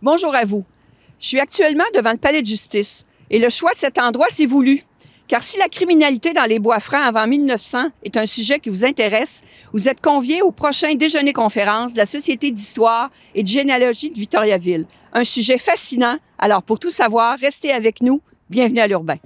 Bonjour à vous. Je suis actuellement devant le palais de justice et le choix de cet endroit s'est voulu. Car si la criminalité dans les Bois-Francs avant 1900 est un sujet qui vous intéresse, vous êtes conviés au prochain déjeuner-conférence de la Société d'histoire et de généalogie de Victoriaville. Un sujet fascinant. Alors, pour tout savoir, restez avec nous. Bienvenue à l'Urbain.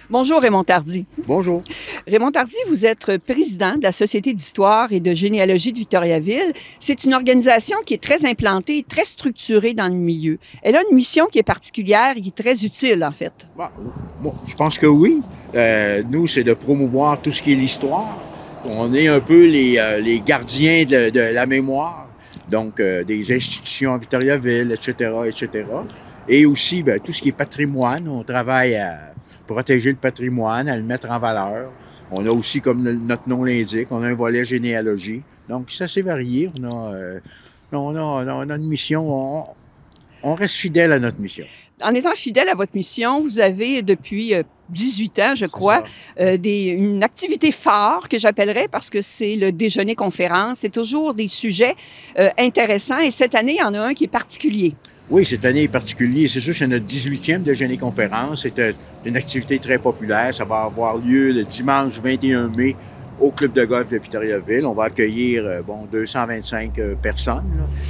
Bonjour Raymond Tardy. Bonjour. Raymond Tardy, vous êtes président de la Société d'histoire et de généalogie de Victoriaville. C'est une organisation qui est très implantée et très structurée dans le milieu. Elle a une mission qui est particulière et qui est très utile, en fait. Bon, je pense que oui. Nous, c'est de promouvoir tout ce qui est l'histoire. On est un peu les gardiens de la mémoire, donc des institutions à Victoriaville, etc., etc. Et aussi, tout ce qui est patrimoine. On travaille à protéger le patrimoine, à le mettre en valeur. On a aussi, comme notre nom l'indique, on a un volet généalogie. Donc, c'est assez varié. On a une mission. On reste fidèle à notre mission. En étant fidèle à votre mission, vous avez depuis 18 ans, je crois, une activité phare que j'appellerais parce que c'est le déjeuner-conférence. C'est toujours des sujets intéressants et cette année, il y en a un qui est particulier. Oui, cette année est particulière. C'est sûr que c'est notre 18e déjeuner-conférence. C'est une activité très populaire. Ça va avoir lieu le dimanche 21 mai au Club de golf de Victoriaville. On va accueillir 225 personnes.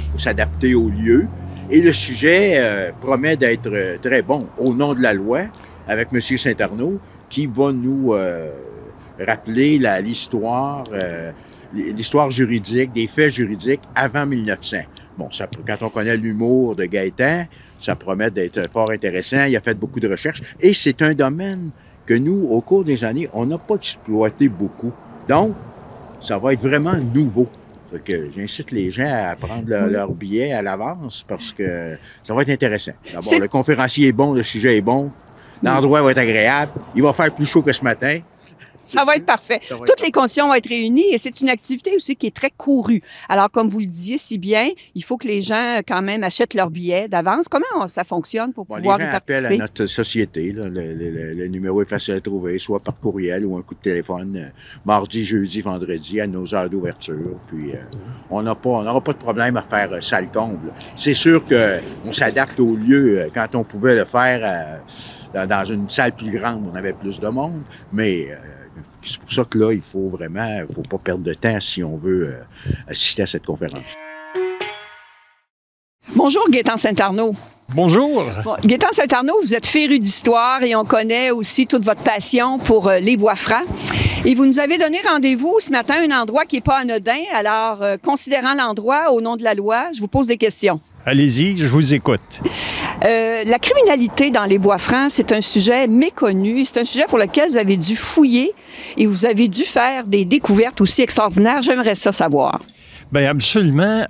Il faut s'adapter au lieu. Et le sujet promet d'être très bon, au nom de la loi, avec M. Saint-Arnaud, qui va nous rappeler l'histoire juridique, des faits juridiques avant 1900. Bon, quand on connaît l'humour de Gaétan, ça promet d'être fort intéressant. Il a fait beaucoup de recherches. Et c'est un domaine que nous, au cours des années, on n'a pas exploité beaucoup. Donc, ça va être vraiment nouveau. Fait que j'incite les gens à prendre leur billet à l'avance parce que ça va être intéressant. D'abord, le conférencier est bon, le sujet est bon, l'endroit va être agréable, il va faire plus chaud que ce matin. Ça va être parfait. Toutes les conditions vont être réunies et c'est une activité aussi qui est très courue. Alors, comme vous le disiez si bien, il faut que les gens, quand même, achètent leurs billets d'avance. Comment ça fonctionne pour pouvoir y participer? Les gens appellent à notre société. Là, le numéro est facile à trouver, soit par courriel ou un coup de téléphone, mardi, jeudi, vendredi, à nos heures d'ouverture. Puis, on n'aura pas de problème à faire salle comble. C'est sûr qu'on s'adapte au lieu. Quand on pouvait le faire dans une salle plus grande, on avait plus de monde, mais c'est pour ça que là, il faut pas perdre de temps si on veut assister à cette conférence. Bonjour, Gaétan Saint-Arnaud. Bonjour. Bon, Gaétan Saint-Arnaud, vous êtes féru d'histoire et on connaît aussi toute votre passion pour les Bois-Francs. Et vous nous avez donné rendez-vous ce matin à un endroit qui n'est pas anodin. Alors, considérant l'endroit, au nom de la loi, je vous pose des questions. Allez-y, je vous écoute. La criminalité dans les Bois-Francs, c'est un sujet méconnu. C'est un sujet pour lequel vous avez dû fouiller et vous avez dû faire des découvertes aussi extraordinaires. J'aimerais ça savoir. Bien, absolument.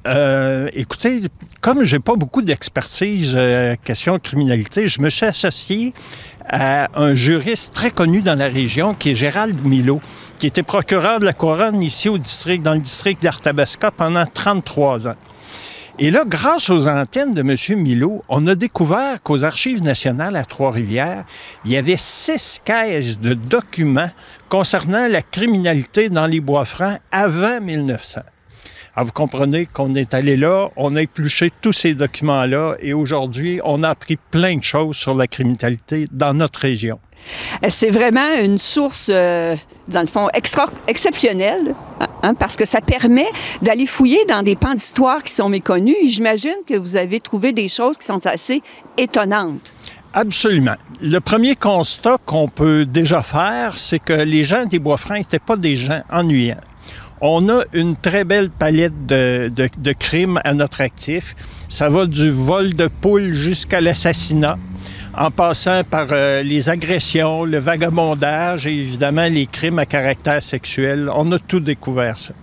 Écoutez, comme j'ai pas beaucoup d'expertise question criminalité, je me suis associé à un juriste très connu dans la région qui est Gérald Milot, qui était procureur de la Couronne ici dans le district d'Arthabasca pendant 33 ans. Et là, grâce aux antennes de M. Milot, on a découvert qu'aux Archives nationales à Trois-Rivières, il y avait 6 caisses de documents concernant la criminalité dans les Bois-Francs avant 1900. Alors, vous comprenez qu'on est allé là, on a épluché tous ces documents-là et aujourd'hui, on a appris plein de choses sur la criminalité dans notre région. C'est vraiment une source, dans le fond, exceptionnelle, parce que ça permet d'aller fouiller dans des pans d'histoire qui sont méconnus. Et j'imagine que vous avez trouvé des choses qui sont assez étonnantes. Absolument. Le premier constat qu'on peut déjà faire, c'est que les gens des Bois-Francs n'étaient pas des gens ennuyants. On a une très belle palette de crimes à notre actif. Ça va du vol de poules jusqu'à l'assassinat, en passant par les agressions, le vagabondage et évidemment les crimes à caractère sexuel. On a tout découvert ça.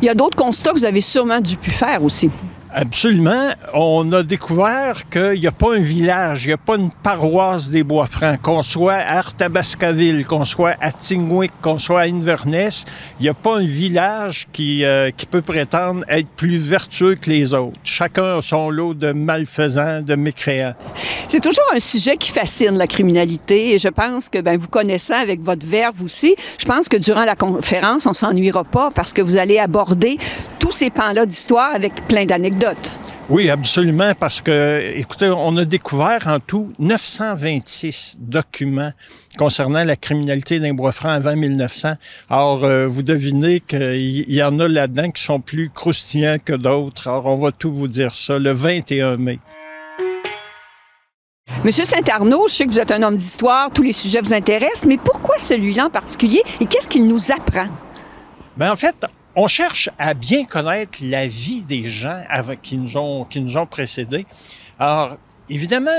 Il y a d'autres constats que vous avez sûrement dû faire aussi. Absolument. On a découvert qu'il n'y a pas un village, il n'y a pas une paroisse des Bois-Francs, qu'on soit à Arthabascaville, qu'on soit à Tingwick, qu'on soit à Inverness, il n'y a pas un village qui peut prétendre être plus vertueux que les autres. Chacun a son lot de malfaisants, de mécréants. C'est toujours un sujet qui fascine la criminalité et je pense que vous connaissant avec votre verve aussi, je pense que durant la conférence, on s'ennuiera pas parce que vous allez aborder tous ces pans-là d'histoire avec plein d'anecdotes. Oui, absolument, parce que, écoutez, on a découvert en tout 926 documents concernant la criminalité des Bois-Francs avant 1900. Alors, vous devinez qu'il y en a là-dedans qui sont plus croustillants que d'autres. Alors, on va tout vous dire ça le 21 mai. Monsieur Saint-Arnaud, je sais que vous êtes un homme d'histoire, tous les sujets vous intéressent, mais pourquoi celui-là en particulier et qu'est-ce qu'il nous apprend? Bien, en fait, on cherche à bien connaître la vie des gens qui nous ont précédés. Alors, évidemment,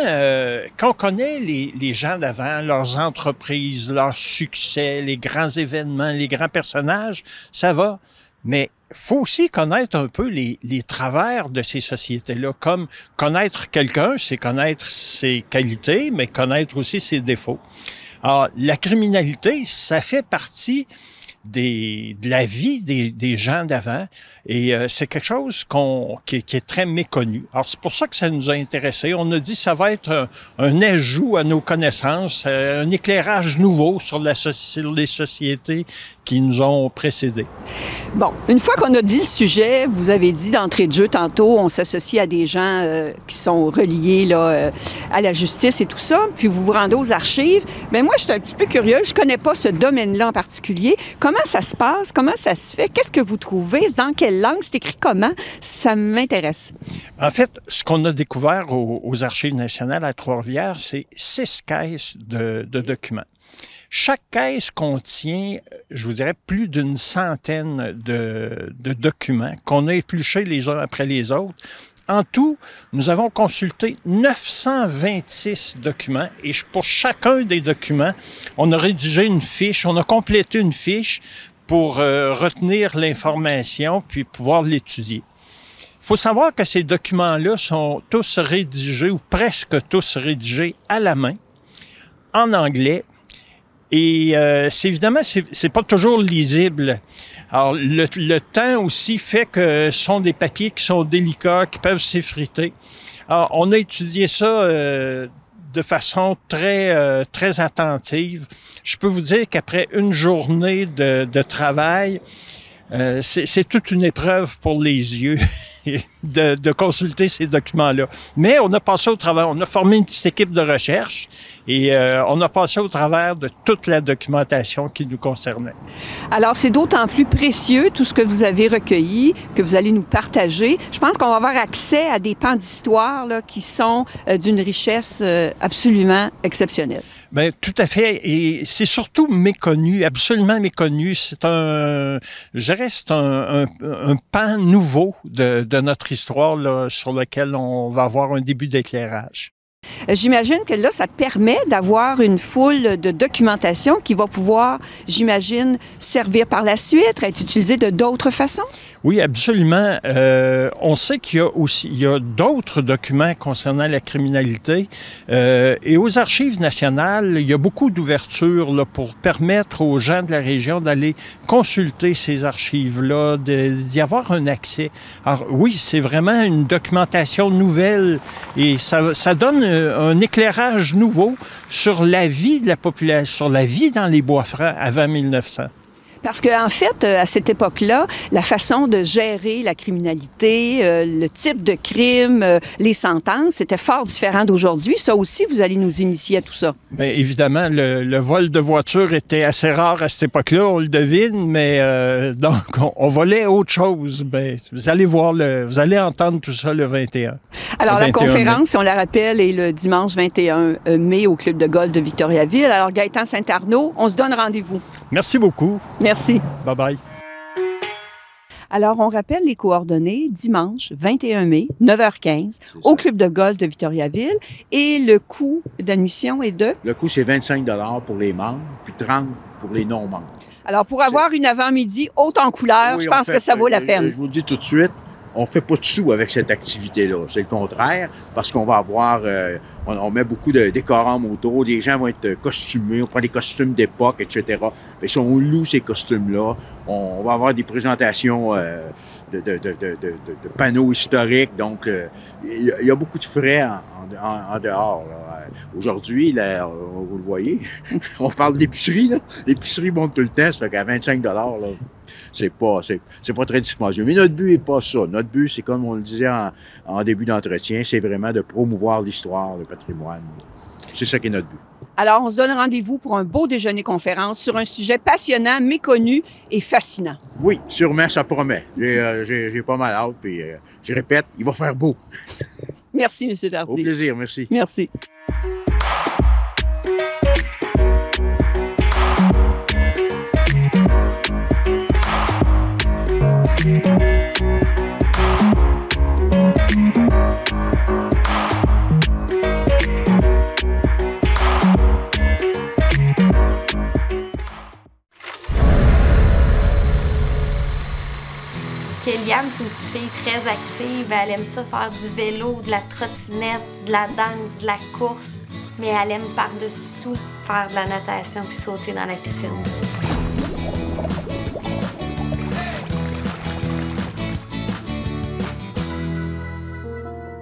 quand on connaît les gens d'avant, leurs entreprises, leurs succès, les grands événements, les grands personnages, ça va. Mais il faut aussi connaître un peu les travers de ces sociétés-là. Comme connaître quelqu'un, c'est connaître ses qualités, mais connaître aussi ses défauts. Alors, la criminalité, ça fait partie de la vie des gens d'avant et c'est quelque chose qui est très méconnu. Alors, c'est pour ça que ça nous a intéressés. On a dit que ça va être un ajout à nos connaissances, un éclairage nouveau sur les sociétés qui nous ont précédés. Bon, une fois qu'on a dit le sujet, vous avez dit d'entrée de jeu tantôt, on s'associe à des gens qui sont reliés là, à la justice et tout ça, puis vous vous rendez aux archives. Mais moi, je suis un petit peu curieuse, je connais pas ce domaine-là en particulier. Comment ça se passe? Comment ça se fait? Qu'est-ce que vous trouvez? Dans quelle langue? C'est écrit comment? Ça m'intéresse. En fait, ce qu'on a découvert aux Archives nationales à Trois-Rivières, c'est 6 caisses de documents. Chaque caisse contient, je vous dirais, plus d'une centaine de documents qu'on a épluchés les uns après les autres. En tout, nous avons consulté 926 documents et pour chacun des documents, on a rédigé une fiche, on a complété une fiche pour retenir l'information puis pouvoir l'étudier. Il faut savoir que ces documents-là sont tous rédigés ou presque tous rédigés à la main, en anglais. Et évidemment, c'est pas toujours lisible. Alors, le temps aussi fait que ce sont des papiers qui sont délicats, qui peuvent s'effriter. Alors, on a étudié ça de façon très attentive. Je peux vous dire qu'après une journée de travail, c'est toute une épreuve pour les yeux de consulter ces documents-là. Mais on a passé au travers, on a formé une petite équipe de recherche et on a passé au travers de toute la documentation qui nous concernait. Alors, c'est d'autant plus précieux tout ce que vous avez recueilli, que vous allez nous partager. Je pense qu'on va avoir accès à des pans d'histoire là, qui sont d'une richesse absolument exceptionnelle. Bien, tout à fait. Et c'est surtout méconnu, absolument méconnu. C'est un pan nouveau de notre histoire là, sur lequel on va avoir un début d'éclairage. J'imagine que là, ça permet d'avoir une foule de documentation qui va pouvoir, j'imagine, servir par la suite, être utilisée de d'autres façons? Oui, absolument. On sait qu'il y a d'autres documents concernant la criminalité. Et aux Archives nationales, il y a beaucoup d'ouverture là, pour permettre aux gens de la région d'aller consulter ces archives-là, d'y avoir un accès. Alors oui, c'est vraiment une documentation nouvelle et ça donne un éclairage nouveau sur la vie de la population, sur la vie dans les Bois-Francs avant 1900. Parce qu'en fait, à cette époque-là, la façon de gérer la criminalité, le type de crime, les sentences, c'était fort différent d'aujourd'hui. Ça aussi, vous allez nous initier à tout ça. Bien, évidemment, le vol de voiture était assez rare à cette époque-là, on le devine, mais donc, on volait autre chose. Bien, vous allez voir, vous allez entendre tout ça le 21. Alors, la conférence, si on la rappelle, est le dimanche 21 mai au Club de golf de Victoriaville. Alors, Gaétan Saint-Arnaud, on se donne rendez-vous. Merci beaucoup. Merci. Bye-bye. Alors, on rappelle les coordonnées, dimanche 21 mai, 9h15, au Club de golf de Victoriaville. Et le coût d'admission est de? Le coût, c'est 25 $ pour les membres, puis 30 pour les non-membres. Alors, pour avoir une avant-midi haute en couleur, oui, je pense que ça vaut la peine. Je vous le dis tout de suite, on fait pas de sous avec cette activité-là. C'est le contraire, parce qu'on va avoir, on met beaucoup de décorums autour, des gens vont être costumés, on prend des costumes d'époque, etc. Puis si on loue ces costumes-là, on va avoir des présentations de panneaux historiques. Donc, il y a beaucoup de frais en dehors. Aujourd'hui, vous le voyez, on parle d'épicerie. L'épicerie monte tout le temps, ça fait qu'à 25 $, là, c'est pas très dispendieux. Mais notre but n'est pas ça. Notre but, c'est comme on le disait en début d'entretien, c'est vraiment de promouvoir l'histoire, le patrimoine. C'est ça qui est notre but. Alors, on se donne rendez-vous pour un beau déjeuner-conférence sur un sujet passionnant, méconnu et fascinant. Oui, sûrement, ça promet. J'ai pas mal hâte, puis je répète, il va faire beau. Merci, M. Dardy. Au plaisir, merci. Merci. Kéliane, c'est une petite fille très active. Elle aime ça faire du vélo, de la trottinette, de la danse, de la course. Mais elle aime par-dessus tout faire de la natation puis sauter dans la piscine.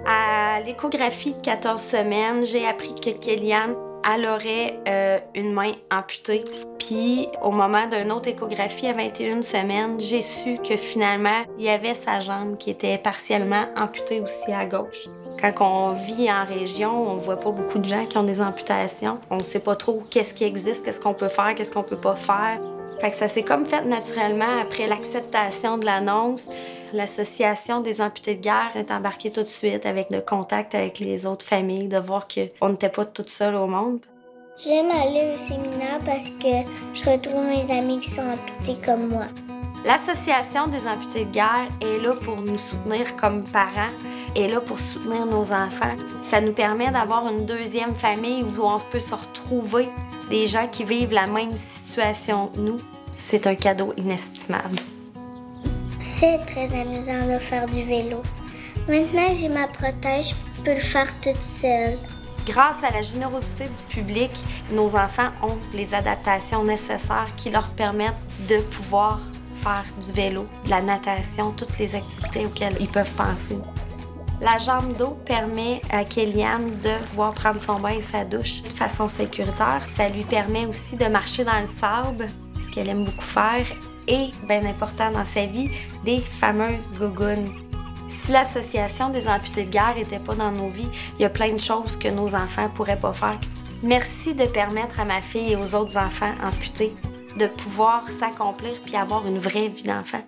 À l'échographie de 14 semaines, j'ai appris que Kéliane, elle aurait une main amputée. Puis, au moment d'une autre échographie à 21 semaines, j'ai su que finalement, il y avait sa jambe qui était partiellement amputée aussi à gauche. Quand on vit en région, on voit pas beaucoup de gens qui ont des amputations. On sait pas trop qu'est-ce qui existe, qu'est-ce qu'on peut faire, qu'est-ce qu'on peut pas faire. Fait que ça s'est comme fait naturellement après l'acceptation de l'annonce. L'Association des amputés de guerre est embarquée tout de suite avec le contact avec les autres familles, de voir qu'on n'était pas toutes seules au monde. J'aime aller au séminaire parce que je retrouve mes amis qui sont amputés comme moi. L'Association des amputés de guerre est là pour nous soutenir comme parents, est là pour soutenir nos enfants. Ça nous permet d'avoir une deuxième famille où on peut se retrouver des gens qui vivent la même situation que nous. C'est un cadeau inestimable. C'est très amusant de faire du vélo. Maintenant que j'ai ma prothèse, je peux le faire toute seule. Grâce à la générosité du public, nos enfants ont les adaptations nécessaires qui leur permettent de pouvoir faire du vélo, de la natation, toutes les activités auxquelles ils peuvent penser. La jambe d'eau permet à Kéliane de pouvoir prendre son bain et sa douche de façon sécuritaire. Ça lui permet aussi de marcher dans le sable, ce qu'elle aime beaucoup faire, et, bien important dans sa vie, des fameuses gougounes. Si l'Association des amputés de guerre n'était pas dans nos vies, il y a plein de choses que nos enfants ne pourraient pas faire. Merci de permettre à ma fille et aux autres enfants amputés de pouvoir s'accomplir puis avoir une vraie vie d'enfant.